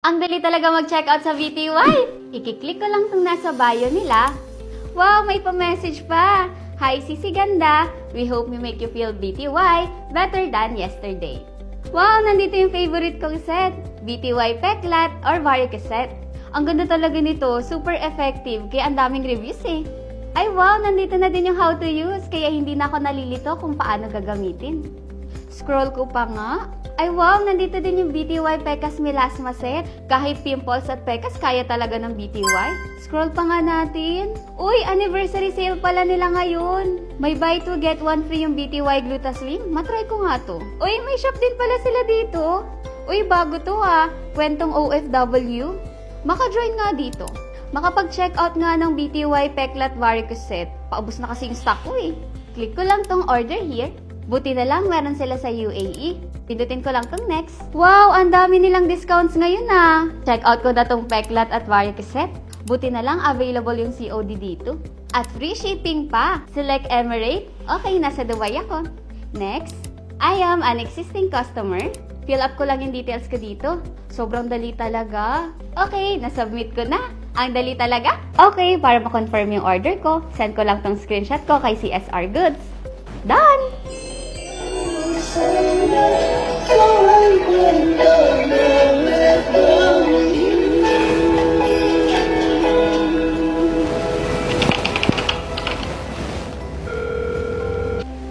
Ang dali talaga mag-checkout sa BTY. Ikiklik ko lang itong nasa bio nila. Wow, may pa-message pa. Hi, Sisi Ganda. We hope we make you feel BTY better than yesterday. Wow, nandito yung favorite kong set. BTY Peklat or Varicose set. Ang ganda talaga nito. Super effective. Kaya ang daming reviews eh. Ay wow, nandito na din yung how to use. Kaya hindi na ako nalilito kung paano gagamitin. Scroll ko pa nga. Ay wow, nandito din yung BTY Pecas Melasma set. Kahit pimples at pecas, kaya talaga ng BTY. Scroll pa nga natin. Uy, anniversary sale pala nila ngayon. May buy 2 get 1 free yung BTY Glutaslim. Matry ko nga to. Uy, may shop din pala sila dito. Uy, bago to ha. Kwentong OFW. Maka-join nga dito. Makapag-checkout nga ng BTY Peklat Varicose set. Paubos na kasi yung stock ko eh. Click ko lang tong order here. Buti na lang meron sila sa UAE. Pindutin ko lang tong next. Wow, ang dami nilang discounts ngayon ah. Check out ko na tong Peklat at Varicose set. Buti na lang available yung COD dito. At free shipping pa. Select Emirate. Okay, nasa Dubai ako. Next, I am an existing customer. Fill up ko lang yung details ko dito. Sobrang dali talaga. Okay, nasubmit ko na. Ang dali talaga. Okay, para ma-confirm yung order ko, send ko lang tong screenshot ko kay CSR Goods. Done!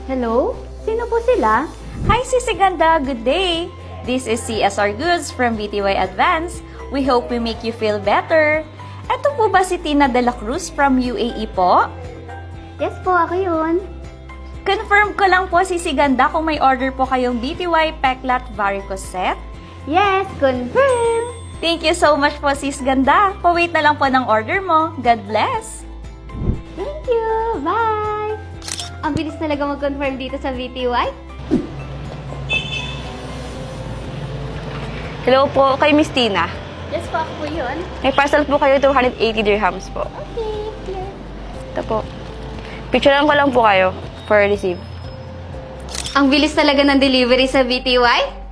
Hello? Sino po sila? Hi, Sisi Ganda! Good day! This is CSR Goods from BTY Advance. We hope we make you feel better. Ito po ba si Tina de la Cruz from UAE po? Yes po, ako yun. Confirm ko lang po, Sisi Ganda, kung may order po kayong BTY Peklat Varicose set. Yes, confirm! Thank you so much po, Sis Ganda. Pa-wait na lang po ng order mo. God bless! Thank you! Bye! Ang bilis talaga mag-confirm dito sa BTY. Hello po, kay Miss Tina. Yes po, ako po yun. May parcel po kayo, 280 dirhams po. Okay, clear. Ito po. Picturean ko lang po kayo for receive. Ang bilis talaga ng delivery sa BTY.